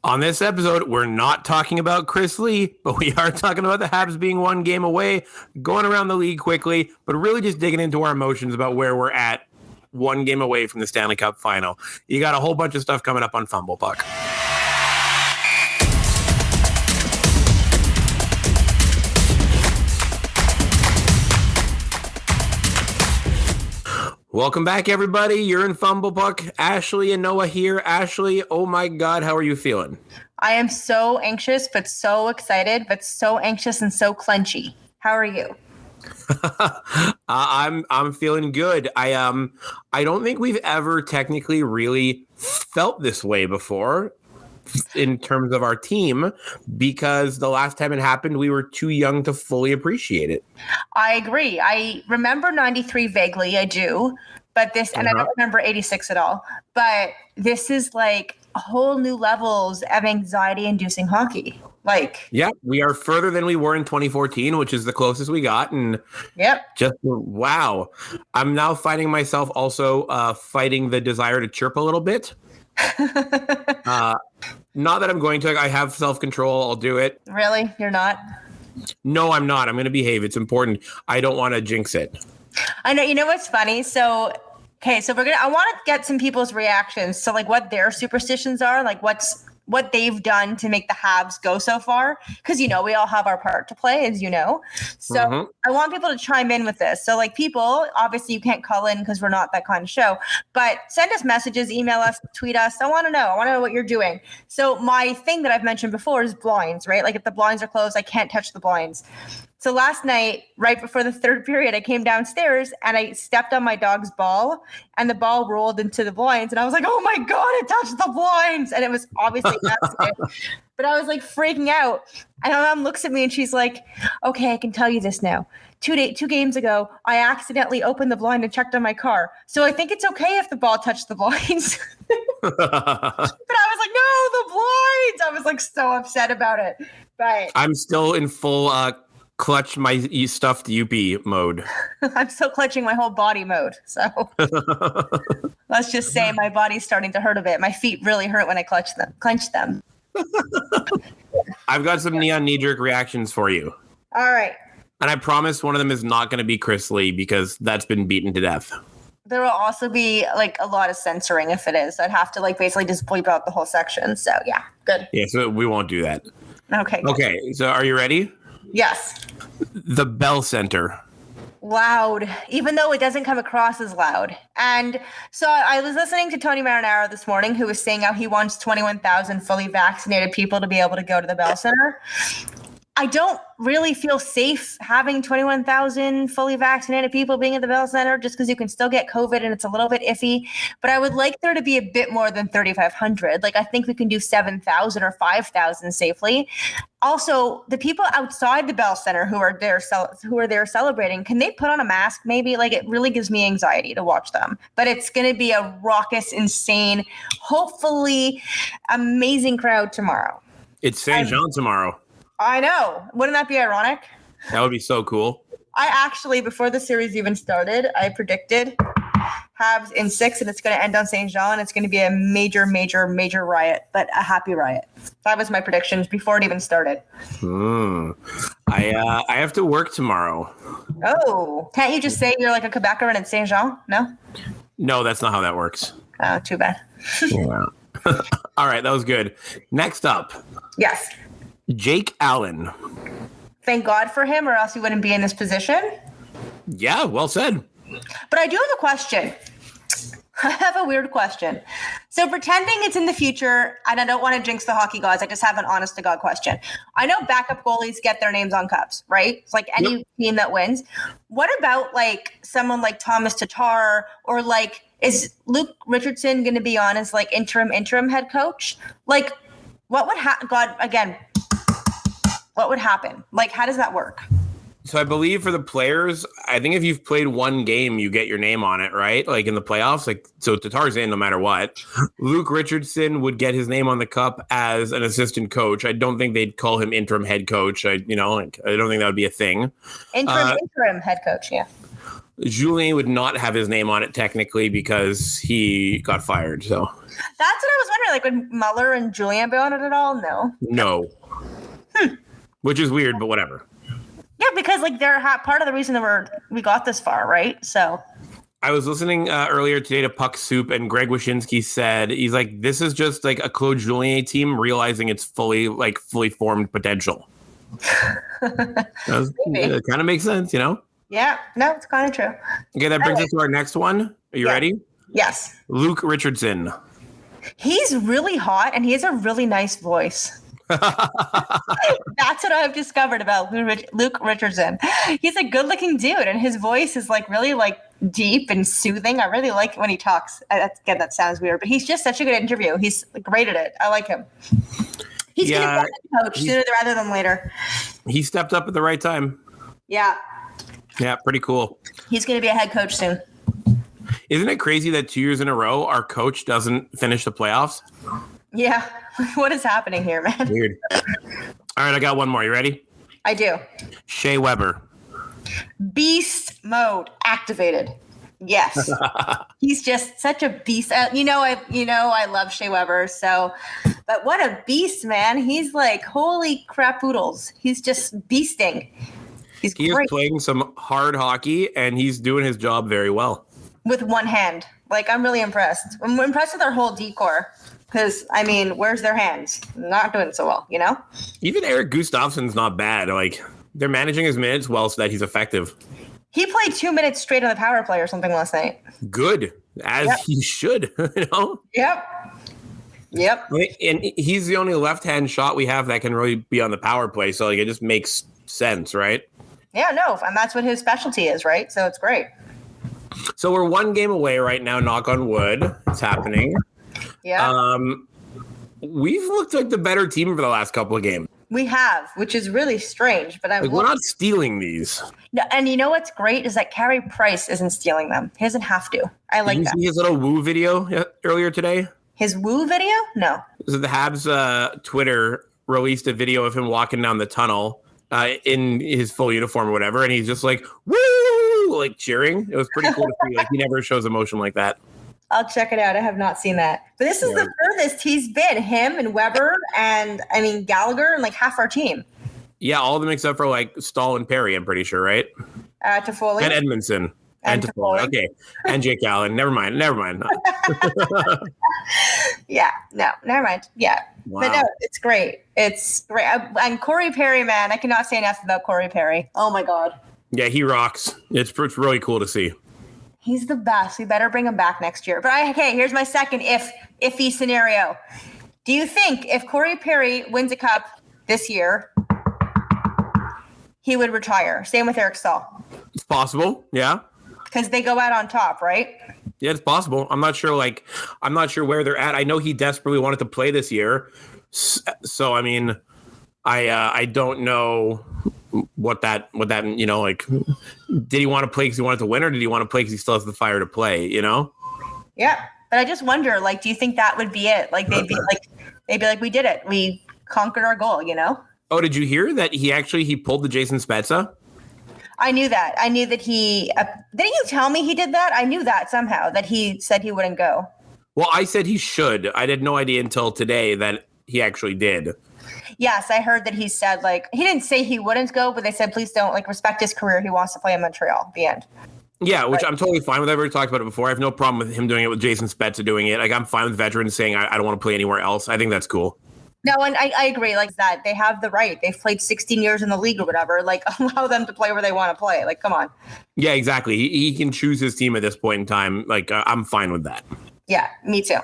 On this episode, we're not talking about Chris Lee, but we are talking about the Habs being one game away, going around the league quickly, but really just digging into our emotions about where we're at one game away from the Stanley Cup final. You got a whole bunch of stuff coming up on Fumble Puck. Welcome back, everybody. You're in Fumble Puck. Ashley and Noah here. Ashley, oh my God, how are you feeling? I am so anxious, but so excited, but so anxious and so clenchy. How are you? I'm feeling good. I don't think we've ever technically really felt this way before in terms of our team, because the last time it happened, we were too young to fully appreciate it. I agree. I remember 93 vaguely. I do. But this, and I don't remember 86 at all. But this is like whole new levels of anxiety-inducing hockey. Yeah, we are further than we were in 2014, which is the closest we got. And just wow. I'm now finding myself also fighting the desire to chirp a little bit. Not that I'm going to. I have self-control. I'll do it. Really? You're not? No, I'm not. I'm going to behave. It's important. I don't want to jinx it. I know. You know what's funny? So I want to get some people's reactions to like what their superstitions are, like what they've done to make the Habs go so far. Because, we all have our part to play, as you know. So I want people to chime in with this. So like people, obviously you can't call in because we're not that kind of show, but send us messages, email us, tweet us. I want to know what you're doing. So my thing that I've mentioned before is blinds, right? Like if the blinds are closed, I can't touch the blinds. So last night, right before the third period, I came downstairs and I stepped on my dog's ball and the ball rolled into the blinds. And I was like, oh my God, it touched the blinds. And it was obviously an accident. But I was like freaking out. And my mom looks at me and she's like, okay, I can tell you this now. 2 games ago, I accidentally opened the blind and checked on my car. So I think it's okay if the ball touched the blinds. But I was like, no, the blinds. I was like so upset about it. But I'm still in full clutch my stuffed UP mode. I'm still clutching my whole body mode. So let's just say my body's starting to hurt a bit. My feet really hurt when I clench them. I've got some neon knee-jerk reactions for you. All right. And I promise one of them is not going to be Chris Lee because that's been beaten to death. There will also be like a lot of censoring if it is. I'd have to like basically just bleep out the whole section. So yeah, good. Yeah, so we won't do that. Okay. Good. Okay, so are you ready? Yes. The Bell Center. Loud, even though it doesn't come across as loud. And so I was listening to Tony Marinaro this morning, who was saying how he wants 21,000 fully vaccinated people to be able to go to the Bell Center. I don't really feel safe having 21,000 fully vaccinated people being at the Bell Center just because you can still get COVID and it's a little bit iffy. But I would like there to be a bit more than 3,500. Like I think we can do 7,000 or 5,000 safely. Also, the people outside the Bell Center who are there celebrating, can they put on a mask maybe? Like it really gives me anxiety to watch them. But it's going to be a raucous, insane, hopefully amazing crowd tomorrow. It's St. Jean tomorrow. I know. Wouldn't that be ironic? That would be so cool. I actually, before the series even started, I predicted Habs in 6 and it's going to end on St. Jean. It's going to be a major, major, major riot, but a happy riot. That was my predictions before it even started. I have to work tomorrow. Oh, can't you just say you're like a Quebecer and it's St. Jean? No? No, that's not how that works. Oh, too bad. Yeah. All right, that was good. Next up. Yes. Jake Allen. Thank God for him, or else he wouldn't be in this position. Yeah, well said. But I do have a question. I have a weird question. So pretending it's in the future, and I don't want to jinx the hockey gods, I just have an honest to God question. I know backup goalies get their names on cups, right? It's like any team that wins. What about like someone like Thomas Tatar, or like is Luke Richardson going to be on as like interim head coach? Like what would what would happen? Like, how does that work? So I believe for the players, I think if you've played one game, you get your name on it, right? Like in the playoffs, like so Tatar's in no matter what. Luke Richardson would get his name on the cup as an assistant coach. I don't think they'd call him interim head coach. I don't think that would be a thing. Interim head coach, yeah. Julien would not have his name on it technically because he got fired. So That's what I was wondering. Like, would Muller and Julien be on it at all? no. Which is weird, but whatever. Yeah, because like they're part of the reason that we got this far, right? So I was listening earlier today to Puck Soup, and Greg Wyshynski said he's like, this is just like a Claude Julien team realizing its fully formed potential. It kind of makes sense, you know? Yeah, no, it's kind of true. Okay, that brings us to our next one. Are you ready? Yes. Luke Richardson. He's really hot, and he has a really nice voice. That's what I've discovered about Luke Richardson. He's a good-looking dude, and his voice is like really like deep and soothing. I really like when he talks. Again, that sounds weird, but he's just such a good interview. He's great at it. I like him. He's going to be a coach sooner rather than later. He stepped up at the right time. Yeah. Yeah, pretty cool. He's going to be a head coach soon. Isn't it crazy that 2 years in a row our coach doesn't finish the playoffs? Yeah. What is happening here, man? Weird. All right, I got one more. You ready? I do. Shea Weber. Beast mode activated. Yes. He's just such a beast. I love Shea Weber, but what a beast, man. He's like, holy crap poodles. He's just beasting. He is playing some hard hockey, and he's doing his job very well. With one hand. Like, I'm really impressed. I'm impressed with their whole decor. Because, I mean, where's their hands? Not doing so well, you know? Even Eric Gustafsson's not bad. Like, they're managing his minutes well so that he's effective. He played 2 minutes straight on the power play or something last night. Good. As he should, you know? Yep. And he's the only left-hand shot we have that can really be on the power play. So, like, it just makes sense, right? Yeah, no. And that's what his specialty is, right? So it's great. So we're 1 game away right now, knock on wood. It's happening. Yeah. We've looked like the better team for the last couple of games. We have, which is really strange, but we're not stealing these. No, and you know what's great is that Carey Price isn't stealing them. He doesn't have to. I like that. Did you see his little woo video earlier today? His woo video? No. So the Habs Twitter released a video of him walking down the tunnel in his full uniform or whatever, and he's just like, woo, like cheering. It was pretty cool to see. Like, he never shows emotion like that. I'll check it out. I have not seen that. But this is the furthest he's been. Him and Weber and, Gallagher and, like, half our team. Yeah, all of them except for, like, Stahl and Perry, I'm pretty sure, right? Toffoli. And Edmondson. And Toffoli. Okay. And Jake Allen. Never mind. Yeah. No, never mind. Yeah. Wow. But no, it's great. It's great. And Corey Perry, man, I cannot say enough about Corey Perry. Oh, my God. Yeah, he rocks. It's really cool to see. He's the best. We better bring him back next year. But here's my second iffy scenario. Do you think if Corey Perry wins a cup this year, he would retire? Same with Eric Stahl. It's possible, yeah. Because they go out on top, right? Yeah, it's possible. I'm not sure where they're at. I know he desperately wanted to play this year. So I mean, I don't know what that you know, like, did he want to play because he wanted to win, or did he want to play because he still has the fire to play, you know? Yeah, but I just wonder, like, do you think that would be it? Like, they'd be like, we did it, we conquered our goal, you know? Oh, did you hear that he pulled the Jason Spezza? I knew that he didn't you tell me he did that? I knew that somehow, that he said he wouldn't go. Well, I said he should. I had no idea until today that he actually did. Yes, I heard that he said, like, he didn't say he wouldn't go, but they said, please don't, like, respect his career. He wants to play in Montreal. The end. Yeah, which I'm totally fine with. I've already talked about it before. I have no problem with him doing it, with Jason Spezza doing it. Like, I'm fine with veterans saying, I don't want to play anywhere else. I think that's cool. No, and I agree, like, that they have the right. They've played 16 years in the league or whatever. Like, allow them to play where they want to play. Like, come on. Yeah, exactly. He can choose his team at this point in time. Like, I'm fine with that. Yeah, me too.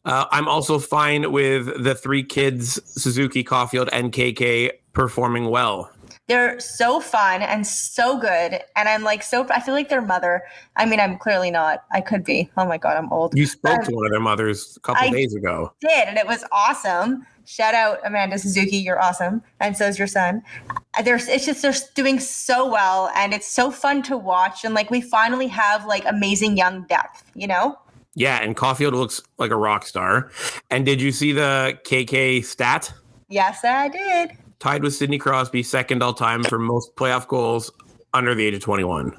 I'm also fine with the 3 kids, Suzuki, Caulfield, and KK, performing well. They're so fun and so good. And I'm like, I feel like their mother. I mean, I'm clearly not. I could be. Oh my God, I'm old. You spoke to one of their mothers a couple days ago. Did, and it was awesome. Shout out Amanda Suzuki. You're awesome. And so is your son. They're doing so well. And it's so fun to watch. And like, we finally have like amazing young depth, you know? Yeah, and Caulfield looks like a rock star. And did you see the KK stat? Yes, I did. Tied with Sidney Crosby, second all time for most playoff goals under the age of 21.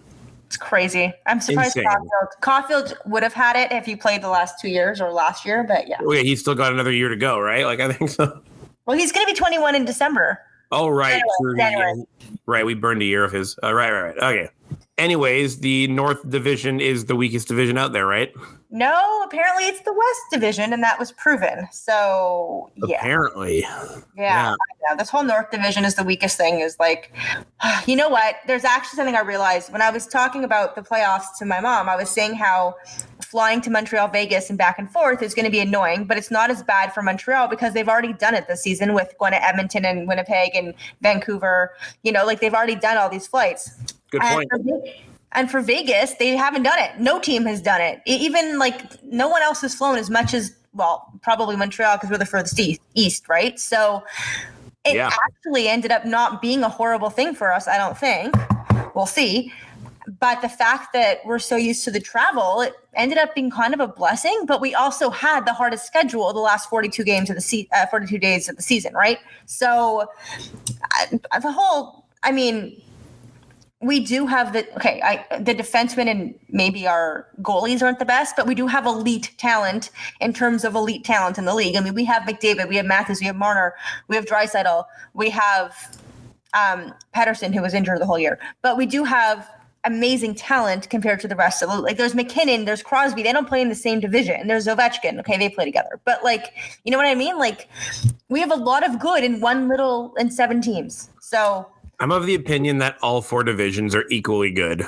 It's crazy. I'm surprised Insane. Caulfield would have had it if he played the last 2 years or last year, but yeah. Oh, yeah, he's still got another year to go, right? Like, I think so. Well, he's going to be 21 in December. Oh, right. January. Right, we burned a year of his. Right. Okay. Anyways, the North Division is the weakest division out there, right? No, apparently it's the West Division, and that was proven. So, yeah. Apparently. Yeah. This whole North Division is the weakest thing. Is like, you know what? There's actually something I realized when I was talking about the playoffs to my mom. I was saying how flying to Montreal, Vegas, and back and forth is going to be annoying, but it's not as bad for Montreal because they've already done it this season with going to Edmonton and Winnipeg and Vancouver. You know, like they've already done all these flights. Good point. And for Vegas, they haven't done it. No team has done it. Even like no one else has flown as much as, well, probably Montreal because we're the furthest east, right? So it actually ended up not being a horrible thing for us, I don't think. We'll see. But the fact that we're so used to the travel, it ended up being kind of a blessing. But we also had the hardest schedule the last 42 games of the 42 days of the season, right? So we do have the defensemen and maybe our goalies aren't the best, but we do have elite talent in terms of elite talent in the league. I mean, we have McDavid, we have Matthews, we have Marner, we have Draisaitl, we have Pettersson, who was injured the whole year. But we do have amazing talent compared to the rest of the league. Like there's McKinnon, there's Crosby. They don't play in the same division. There's Ovechkin. Okay, they play together. But like, you know what I mean? Like we have a lot of good in 7 teams. So I'm of the opinion that all 4 divisions are equally good.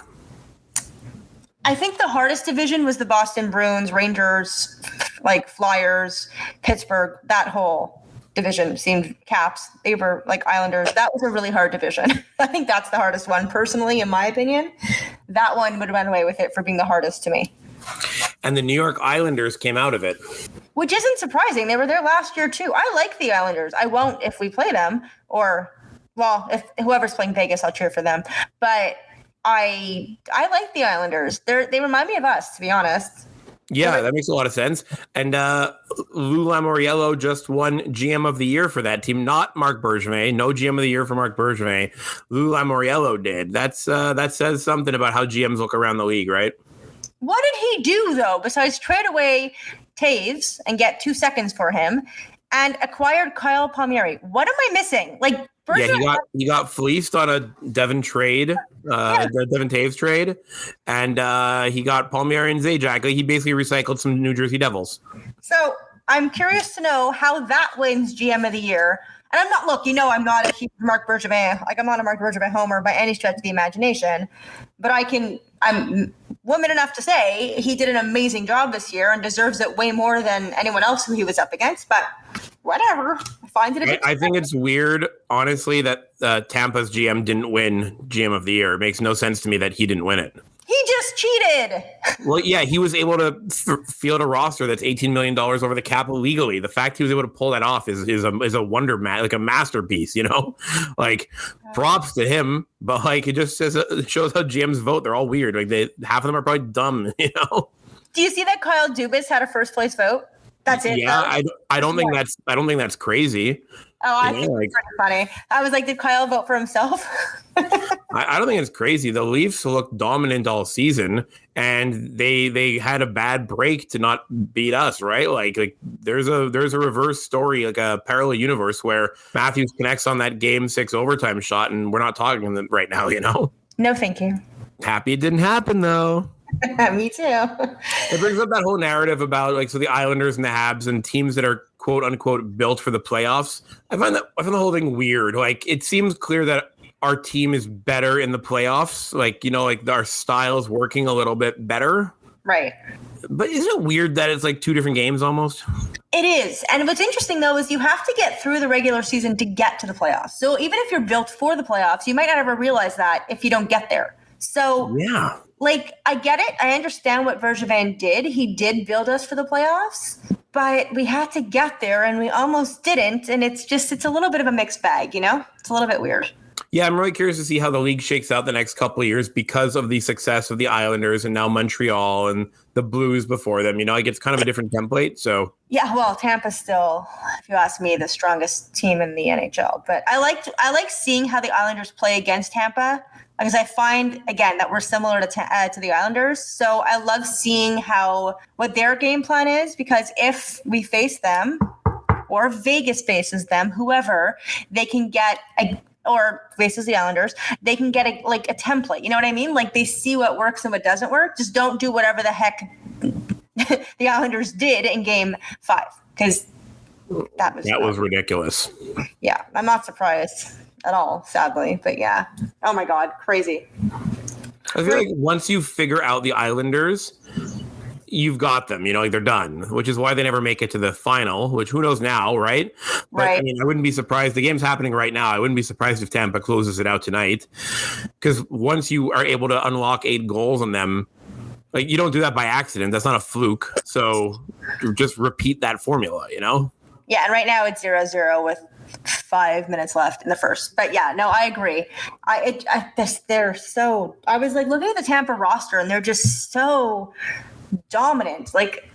I think the hardest division was the Boston Bruins, Rangers, like Flyers, Pittsburgh. That whole division seemed Caps. They were like Islanders. That was a really hard division. I think that's the hardest one, personally, in my opinion. That one would run away with it for being the hardest to me. And the New York Islanders came out of it. Which isn't surprising. They were there last year, too. I like the Islanders. I won't if we play them or... Well, if whoever's playing Vegas, I'll cheer for them. But I like the Islanders. They remind me of us, to be honest. Yeah, that makes a lot of sense. And Lou Lamoriello just won GM of the Year for that team, not Marc Bergevin. No GM of the Year for Marc Bergevin. Lou Lamoriello did. That says something about how GMs look around the league, right? What did he do, though, besides trade away Taves and get 2 seconds for him and acquired Kyle Palmieri? What am I missing? Like, he got fleeced on a Devin trade, the Devin Taves trade, and he got Palmieri and Zajac. He basically recycled some New Jersey Devils. So I'm curious to know how that wins GM of the Year. And I'm not a huge Marc Bergevin. Like I'm not a Marc Bergevin homer by any stretch of the imagination, but I'm woman enough to say he did an amazing job this year and deserves it way more than anyone else who he was up against. But whatever, I find it a bit. I think it's weird, honestly, that Tampa's GM didn't win GM of the Year. It makes no sense to me that he didn't win it. He just cheated. Well, yeah, he was able to field a roster that's $18 million over the cap legally. The fact he was able to pull that off is a wonder, like a masterpiece, you know? Like, props to him, but like it just shows how GMs vote. They're all weird. Like half of them are probably dumb, you know? Do you see that Kyle Dubas had a first place vote? That's it. Yeah, I don't think that's crazy. Oh, I think it's pretty funny. I was like, did Kyle vote for himself? I don't think it's crazy. The Leafs looked dominant all season, and they had a bad break to not beat us, right? Like there's a reverse story, like a parallel universe where Matthews connects on that Game 6 overtime shot, and we're not talking right now, you know? No, thank you. Happy it didn't happen, though. Me too. It brings up that whole narrative about the Islanders and the Habs and teams that are quote unquote built for the playoffs. I find the whole thing weird. Like it seems clear that our team is better in the playoffs. Like our style is working a little bit better. Right. But isn't it weird that it's like 2 different games almost? It is. And what's interesting, though, is you have to get through the regular season to get to the playoffs. So even if you're built for the playoffs, you might not ever realize that if you don't get there. So yeah. Like, I get it. I understand what Bergevin did. He did build us for the playoffs, but we had to get there and we almost didn't. And it's a little bit of a mixed bag, you know? It's a little bit weird. Yeah, I'm really curious to see how the league shakes out the next couple of years because of the success of the Islanders and now Montreal and the Blues before them. Like it's kind of a different template. So Yeah, well, Tampa's still, if you ask me, the strongest team in the NHL. But I like seeing how the Islanders play against Tampa because I find again that we're similar to the Islanders. So I love seeing what their game plan is because if we face them or Vegas faces them, whoever, they can get or faces the Islanders, they can get a template. You know what I mean? Like they see what works and what doesn't work. Just don't do whatever the heck the Islanders did in Game 5 because that was ridiculous. Yeah, I'm not surprised at all, sadly. But yeah, oh my God, crazy. I feel like once you figure out the Islanders, you've got them, like they're done, which is why they never make it to the final, which who knows now, right? But right. I mean, I wouldn't be surprised. The game's happening right now. I wouldn't be surprised if Tampa closes it out tonight because once you are able to unlock 8 goals on them, like you don't do that by accident. That's not a fluke. So just repeat that formula, Yeah, and right now it's 0-0 with 5 minutes left in the first. But yeah, no, I agree. They're so. I was like looking at the Tampa roster, and they're just so dominant. Like,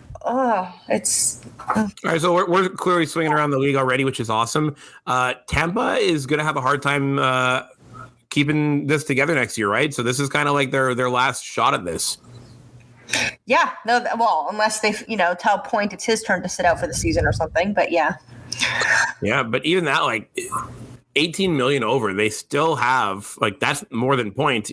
it's. All right, so we're clearly swinging around the league already, which is awesome. Tampa is going to have a hard time keeping this together next year, right? So this is kind of like their last shot at this. Yeah, no. Well, unless they, tell Point it's his turn to sit out for the season or something. But yeah. Yeah, but even that, like 18 million over, they still have that's more than Point,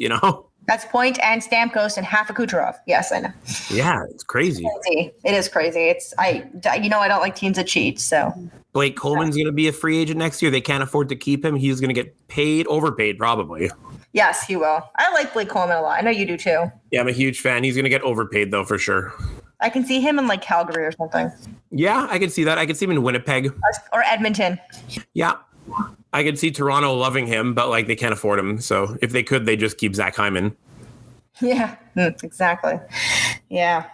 That's Point and Stamkos and half a Kucherov. Yes, I know. Yeah, it's crazy. It is crazy. I don't like teams that cheat. So Blake Coleman's going to be a free agent next year. They can't afford to keep him. He's going to get overpaid probably. Yes, he will. I like Blake Coleman a lot. I know you do too. Yeah, I'm a huge fan. He's going to get overpaid though, for sure. I can see him in Calgary or something. Yeah, I can see that. I can see him in Winnipeg. Or Edmonton. Yeah. I could see Toronto loving him, but they can't afford him. So if they could, they just keep Zach Hyman. Yeah, exactly. Yeah.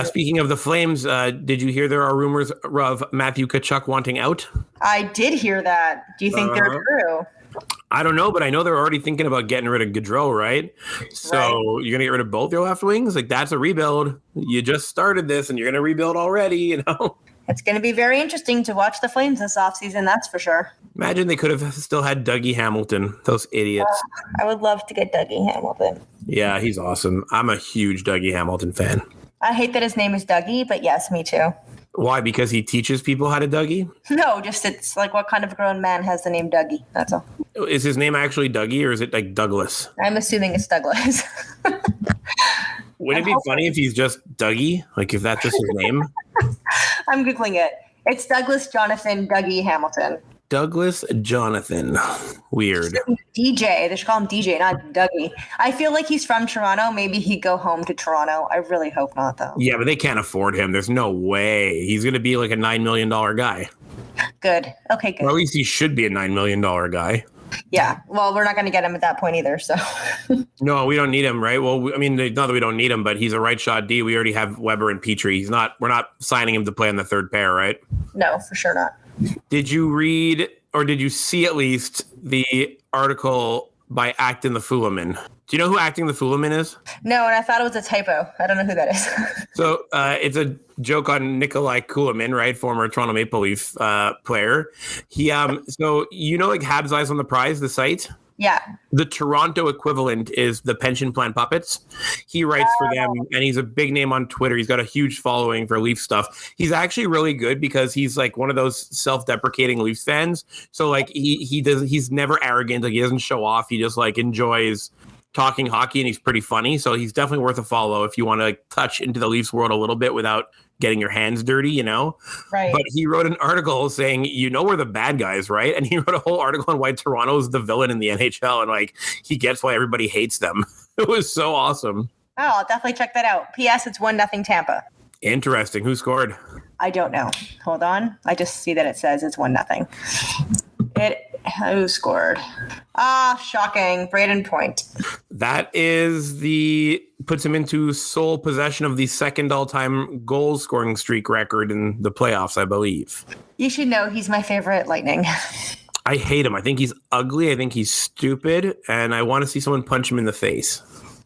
Speaking of the Flames, did you hear there are rumors of Matthew Tkachuk wanting out? I did hear that. Do you think they're true? I don't know, but I know they're already thinking about getting rid of Gaudreau, right? So You're going to get rid of both your left wings? That's a rebuild. You just started this and you're going to rebuild already, It's going to be very interesting to watch the Flames this offseason, that's for sure. Imagine they could have still had Dougie Hamilton, those idiots. I would love to get Dougie Hamilton. Yeah, he's awesome. I'm a huge Dougie Hamilton fan. I hate that his name is Dougie, but yes, me too. Why? Because he teaches people how to Dougie? No, just it's what kind of grown man has the name Dougie? That's all. Is his name actually Dougie or is it Douglas? I'm assuming it's Douglas. Wouldn't it be funny if he's just Dougie? If that's just his name? I'm Googling it. It's Douglas Jonathan Dougie Hamilton. Douglas Jonathan. Weird. DJ. They should call him DJ, not Dougie. I feel like he's from Toronto. Maybe he'd go home to Toronto. I really hope not, though. Yeah, but they can't afford him. There's no way. He's going to be a $9 million guy. Good. Okay, good. Or at least he should be a $9 million guy. Yeah. Well, we're not going to get him at that point either, so. No, we don't need him, right? Well, I mean, not that we don't need him, but he's a right shot D. We already have Weber and Petrie. We're not signing him to play on the third pair, right? No, for sure not. Did you read or did you see at least the article by Acton the Foolaman? Do you know who Acting the Foolaman is? No, and I thought it was a typo. I don't know who that is. So it's a joke on Nikolai Kulemin, right? Former Toronto Maple Leaf player. He so Habs Eyes on the Prize, the site? Yeah. The Toronto equivalent is the Pension Plan Puppets. He writes for them, and he's a big name on Twitter. He's got a huge following for Leaf stuff. He's actually really good because he's one of those self-deprecating Leafs fans. So he's never arrogant. He doesn't show off. He just enjoys talking hockey, and he's pretty funny. So he's definitely worth a follow if you want to touch into the Leafs world a little bit without getting your hands dirty, Right. But he wrote an article saying, we're the bad guys, right? And he wrote a whole article on why Toronto's the villain in the NHL, and he gets why everybody hates them. It was so awesome. Oh, I'll definitely check that out. P.S. It's 1-0 Tampa. Interesting. Who scored? I don't know. Hold on. I just see that it says it's 1-0. Who scored? Shocking. Braden Point. That puts him into sole possession of the second all-time goal scoring streak record in the playoffs, I believe. You should know he's my favorite Lightning. I hate him. I think he's ugly. I think he's stupid. And I want to see someone punch him in the face.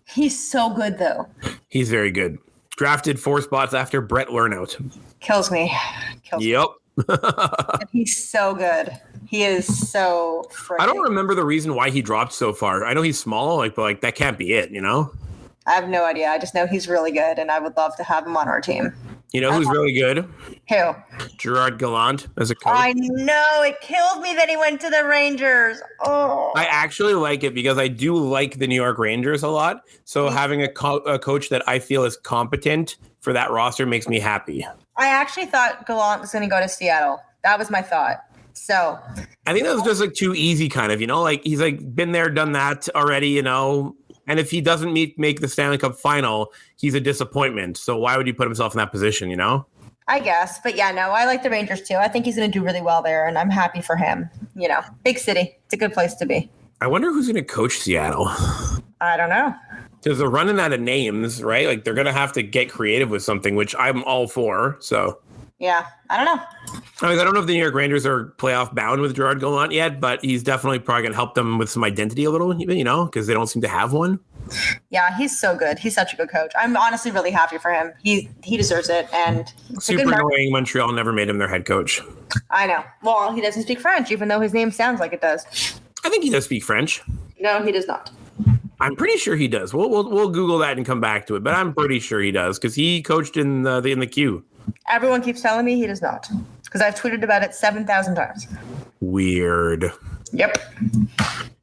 He's so good, though. He's very good. Drafted 4 spots after Brett Lernout. Kills me. Yep. He's so good. He is so freaking. I don't remember the reason why he dropped so far. I know he's small, but that can't be it, I have no idea. I just know he's really good, and I would love to have him on our team. You know who's really good? Who? Gerard Gallant as a coach. I know. It killed me that he went to the Rangers. Oh. I actually like it because I do like the New York Rangers a lot. So having a coach that I feel is competent for that roster makes me happy. I actually thought Gallant was going to go to Seattle. That was my thought. So I think that was just too easy, kind of, he's been there, done that already, And if he doesn't make the Stanley Cup final, he's a disappointment. So why would he put himself in that position, I guess. But yeah, no, I like the Rangers too. I think he's going to do really well there, and I'm happy for him. Big city. It's a good place to be. I wonder who's going to coach Seattle. I don't know. Because they're running out of names, right? They're going to have to get creative with something, which I'm all for. So yeah, I don't know. I don't know if the New York Rangers are playoff bound with Gerard Gallant yet, but he's definitely probably going to help them with some identity a little, because they don't seem to have one. Yeah, he's so good. He's such a good coach. I'm honestly really happy for him. He deserves it. And super annoying Montreal never made him their head coach. I know. Well, he doesn't speak French, even though his name sounds like it does. I think he does speak French. No, he does not. I'm pretty sure he does. We'll Google that and come back to it, but I'm pretty sure he does because he coached in the queue. Everyone keeps telling me he does not because I've tweeted about it 7,000 times. Weird. Yep.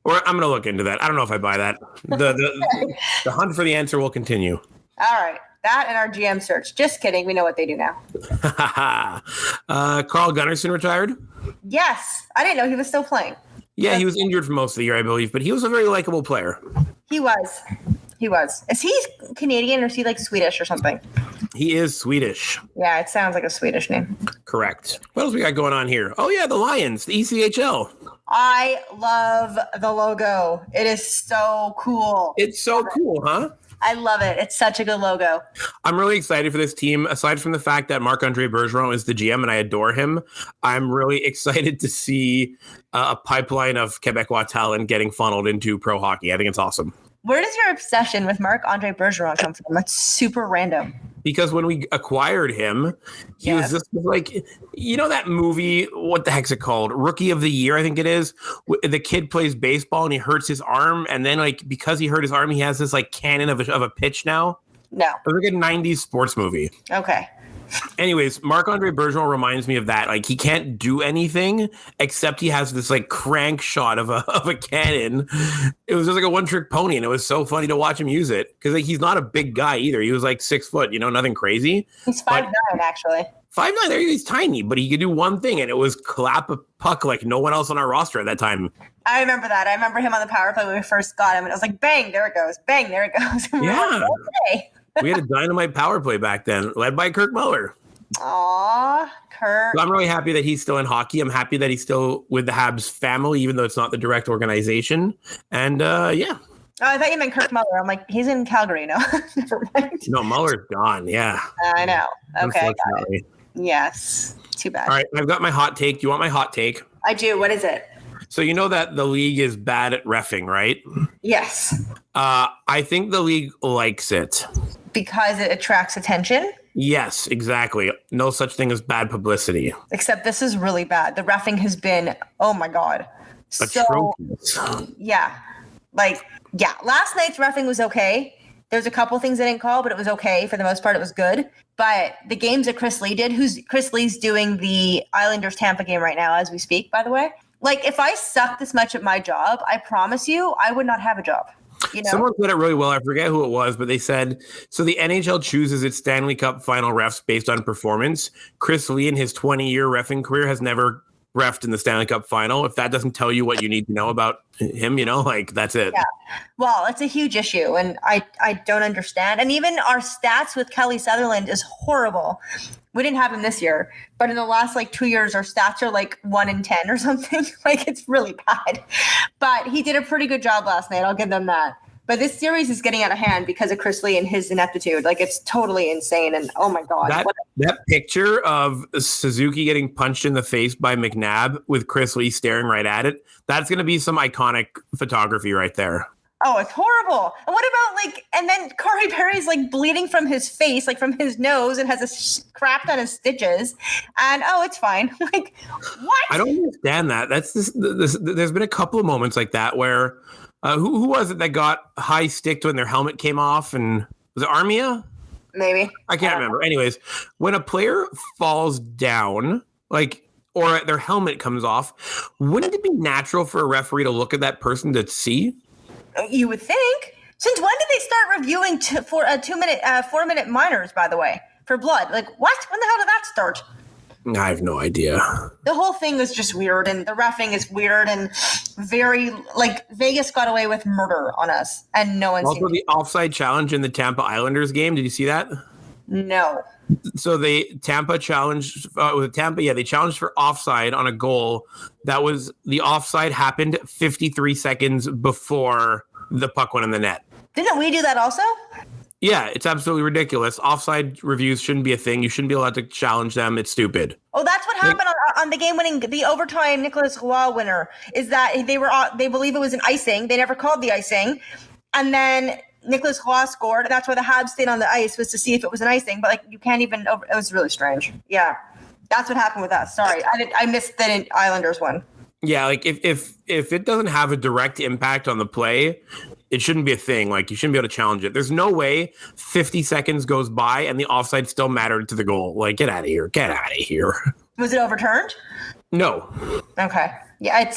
Or I'm going to look into that. I don't know if I buy that. The hunt for the answer will continue. All right. That and our GM search. Just kidding. We know what they do now. Carl Gunnarsson retired? Yes. I didn't know he was still playing. Yeah, he was injured for most of the year, I believe, but he was a very likable player. He was. Is he Canadian or is he Swedish or something? He is Swedish. Yeah, it sounds like a Swedish name. Correct. What else we got going on here? Oh, yeah, the Lions, the ECHL. I love the logo. It is so cool. It's so cool, huh? I love it. It's such a good logo. I'm really excited for this team. Aside from the fact that Marc-Andre Bergeron is the GM and I adore him, I'm really excited to see a pipeline of Quebecois talent getting funneled into pro hockey. I think it's awesome. Where does your obsession with Marc-Andre Bergeron come from? That's super random. Because when we acquired him, he was just that movie, what the heck's it called? Rookie of the Year, I think it is. The kid plays baseball and he hurts his arm. And then because he hurt his arm, he has this cannon of a pitch now. No. It was like a 90s sports movie. Okay. Anyways, Marc-Andre Bergeron reminds me of that. He can't do anything except he has this crank shot of a cannon. It was just a one-trick pony, and it was so funny to watch him use it because he's not a big guy either. He was 6 foot, nothing crazy. He's 5'9", actually. 5'9", there he's tiny, but he could do one thing, and it was clap a puck like no one else on our roster at that time. I remember that. I remember him on the power play when we first got him, and it was bang, there it goes. Bang, there it goes. Yeah. Okay. We had a dynamite power play back then, led by Kirk Muller. Aw, Kirk. So I'm really happy that he's still in hockey. I'm happy that he's still with the Habs family, even though it's not the direct organization. And yeah. Oh, I thought you meant Kirk Muller. I'm like, he's in Calgary, no? Never mind. No, Muller's gone. Yeah. I know. Okay, I got it. Yes. Too bad. All right, I've got my hot take. Do you want my hot take? I do. What is it? So you know that the league is bad at reffing, right? Yes. I think the league likes it. Because it attracts attention? Yes, exactly. No such thing as bad publicity. Except this is really bad. The reffing has been, oh my God. Atrocious. Yeah. Last night's reffing was okay. There's a couple things I didn't call, but it was okay. For the most part, it was good. But the games that Chris Lee did, Chris Lee's doing the Islanders Tampa game right now as we speak, by the way. If I sucked this much at my job, I promise you, I would not have a job. Someone said it really well. I forget who it was, but they said, so the NHL chooses its Stanley Cup final refs based on performance. Chris Lee in his 20-year reffing career has never reffed in the Stanley Cup final. If that doesn't tell you what you need to know about him, that's it. Yeah. Well, it's a huge issue, and I don't understand. And even our stats with Kelly Sutherland is horrible. We didn't have him this year, but in the last 2 years, our stats are 1 in 10 or something. It's really bad. But he did a pretty good job last night. I'll give them that. But this series is getting out of hand because of Chris Lee and his ineptitude. Like, it's totally insane. And oh my God. That picture of Suzuki getting punched in the face by McNabb with Chris Lee staring right at it, that's going to be some iconic photography right there. Oh, it's horrible. And what about and then Corey Perry's bleeding from his face, from his nose, and has a crap ton of stitches. And it's fine. What? I don't understand that. That's this. There's been a couple of moments like that where who was it that got high sticked when their helmet came off? And was it Armia? Maybe. I can't remember. Anyways, when a player falls down, or their helmet comes off, wouldn't it be natural for a referee to look at that person to see? You would think. Since when did they start reviewing for 4-minute minors, by the way, for blood? What? When the hell did that start? I have no idea. The whole thing is just weird, and the reffing is weird, and very, Vegas got away with murder on us, and no one's Also, the offside challenge in the Tampa Islanders game. Did you see that? No. So Tampa challenged they challenged for offside on a goal. That was the offside happened 53 seconds before the puck went in the net. Didn't we do that also? Yeah, it's absolutely ridiculous. Offside reviews shouldn't be a thing. You shouldn't be allowed to challenge them. It's stupid. Oh, that's what happened on the game-winning, the overtime Nicolas Roy winner, is that they believe it was an icing. They never called the icing. And then Nicolas Roy scored, and that's why the Habs stayed on the ice, was to see if it was an icing. But you can't even. It was really strange. Yeah, that's what happened with us. Sorry, I missed the Islanders one. Yeah, if it doesn't have a direct impact on the play, it shouldn't be a thing. You shouldn't be able to challenge it. There's no way 50 seconds goes by and the offside still mattered to the goal. Get out of here. Get out of here. Was it overturned? No. Okay. Yeah,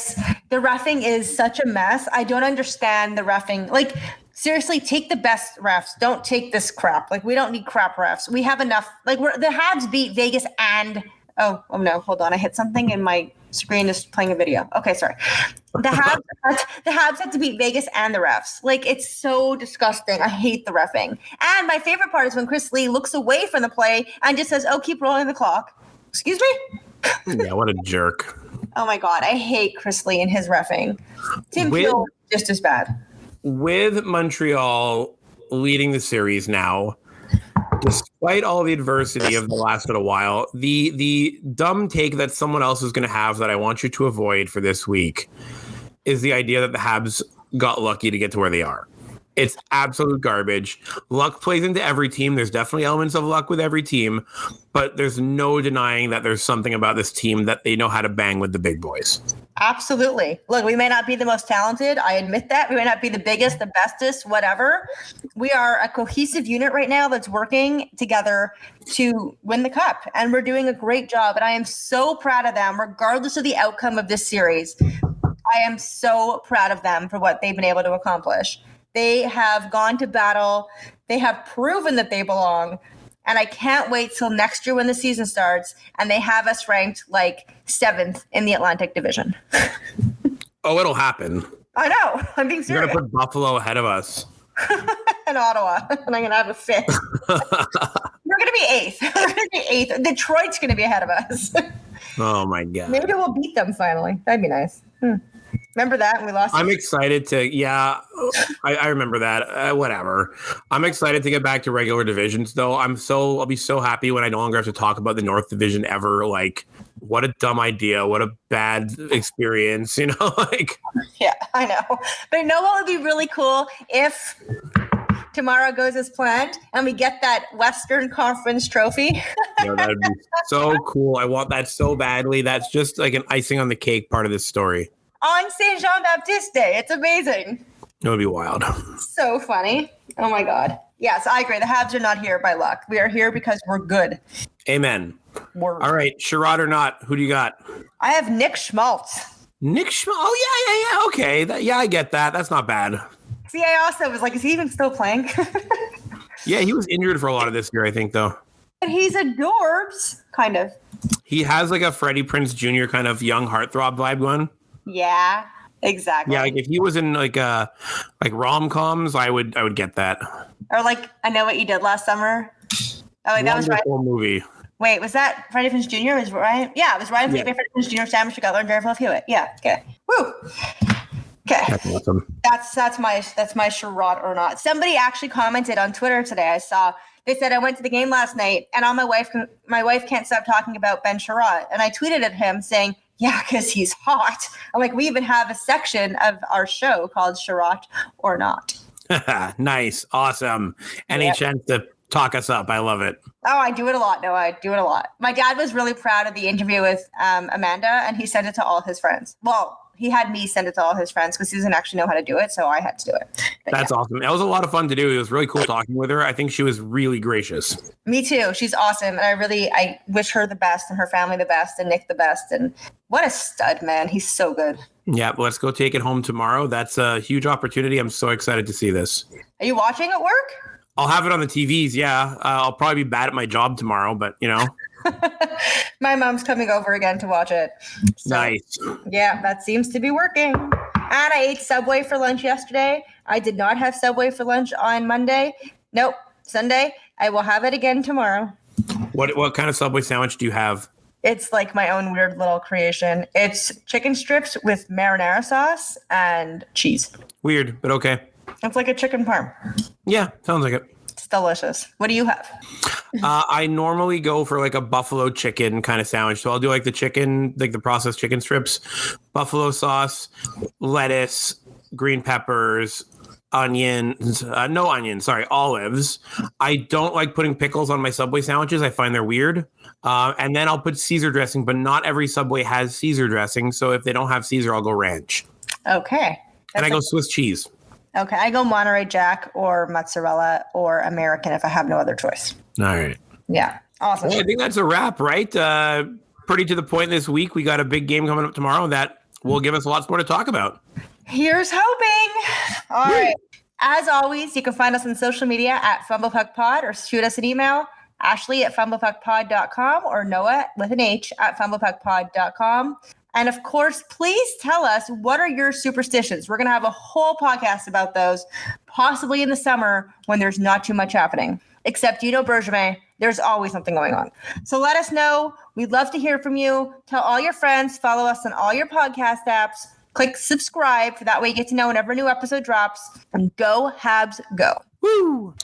the reffing is such a mess. I don't understand the reffing. Seriously, take the best refs. Don't take this crap. We don't need crap refs. We have enough. The Habs beat Vegas and oh no, hold on. I hit something and my screen is playing a video. Okay, sorry. The Habs had to beat Vegas and the refs. It's so disgusting. I hate the reffing. And my favorite part is when Chris Lee looks away from the play and just says, "Oh, keep rolling the clock." Excuse me? Yeah, what a jerk. Oh my God, I hate Chris Lee and his reffing. Tim Peel just as bad. With Montreal leading the series now, despite all the adversity of the last little while, the dumb take that someone else is going to have that I want you to avoid for this week is the idea that the Habs got lucky to get to where they are. It's absolute garbage. Luck plays into every team. There's definitely elements of luck with every team, but there's no denying that there's something about this team that they know how to bang with the big boys. Absolutely. Look, we may not be the most talented. I admit that. We may not be the biggest, the bestest, whatever. We are a cohesive unit right now that's working together to win the cup. And we're doing a great job. And I am so proud of them, regardless of the outcome of this series. I am so proud of them for what they've been able to accomplish. They have gone to battle. They have proven that they belong. And I can't wait till next year when the season starts and they have us ranked 7th in the Atlantic Division. Oh, it'll happen. I know. I'm being serious. You're going to put Buffalo ahead of us. And Ottawa. And I'm going to have a 5th. We're going to be 8th. We're going to be 8th. Detroit's going to be ahead of us. Oh, my God. Maybe we'll beat them finally. That'd be nice. Remember that when we lost? I'm excited to, I remember that. Whatever. I'm excited to get back to regular divisions, though. I'll be so happy when I no longer have to talk about the North Division ever. What a dumb idea. What a bad experience, Yeah, I know. But you know what would be really cool if tomorrow goes as planned and we get that Western Conference trophy? That would be so cool. I want that so badly. That's just an icing on the cake part of this story. On Saint Jean Baptiste Day. It's amazing. It would be wild. So funny. Oh my God. Yes, I agree. The Habs are not here by luck. We are here because we're good. Amen. Word. All right. Sherrod or not, who do you got? I have Nick Schmaltz. Nick Schmaltz. Oh, yeah. Okay. I get that. That's not bad. See, I also was is he even still playing? Yeah, he was injured for a lot of this year, I think, though. But he's adorbs, kind of. He has a Freddie Prinze Jr. kind of young heartthrob vibe going. Yeah, exactly. Yeah, if he was in rom-coms, I would get that. Or I Know What You Did Last Summer. Oh, that was right. Movie. Wait, was that Freddie Prinze Jr.? Was Ryan? Yeah, it was Ryan Felipe, Freddie Prinze Jr., Sam Cutler, and Jared Philip Hewitt. Yeah, okay. Woo. Okay. That's awesome. That's my Sherrod or not. Somebody actually commented on Twitter today. I saw they said I went to the game last night and my wife can't stop talking about Ben Sherrod. And I tweeted at him saying, yeah, because he's hot. I'm like, we even have a section of our show called Sherrod or not. Nice. Awesome. Any chance to talk us up? I love it. Oh, I do it a lot. No, I do it a lot. My dad was really proud of the interview with Amanda, and he sent it to all his friends. Well, he had me send it to all his friends because he doesn't actually know how to do it, so I had to do it. But that's awesome. It was a lot of fun to do. It was really cool talking with her. I think she was really gracious. Me too. She's awesome, and I wish her the best and her family the best and Nick the best. And what a stud, man. He's so good. Yeah, let's go take it home tomorrow. That's a huge opportunity. I'm so excited to see this. Are you watching at work? I'll have it on the TVs, yeah. I'll probably be bad at my job tomorrow, but, you know. My mom's coming over again to watch it. So, nice. Yeah, that seems to be working. And I ate Subway for lunch yesterday. I did not have Subway for lunch on Monday. Nope, Sunday. I will have it again tomorrow. What kind of Subway sandwich do you have? It's like my own weird little creation. It's chicken strips with marinara sauce and cheese. Weird, but okay. It's like a chicken parm. Yeah, sounds like it. It's delicious. What do you have? I normally go for like a buffalo chicken kind of sandwich. So I'll do like the chicken, like the processed chicken strips, buffalo sauce, lettuce, green peppers, onions, olives. I don't like putting pickles on my Subway sandwiches. I find they're weird. And then I'll put Caesar dressing, but not every Subway has Caesar dressing. So if they don't have Caesar, I'll go ranch. Okay. And I go Swiss cheese. Okay, I go Monterey Jack or mozzarella or American if I have no other choice. All right. Yeah, awesome. Well, I think that's a wrap, right? Pretty to the point this week. We got a big game coming up tomorrow that will give us lots more to talk about. Here's hoping. All right. As always, you can find us on social media at FumblePuckPod or shoot us an email, Ashley at FumblePuckPod.com or Noah with an H at FumblePuckPod.com. And of course, please tell us, what are your superstitions? We're going to have a whole podcast about those, possibly in the summer when there's not too much happening. Except, Bergevin, there's always something going on. So let us know. We'd love to hear from you. Tell all your friends. Follow us on all your podcast apps. Click subscribe. For that way you get to know whenever a new episode drops. And go Habs, go. Woo!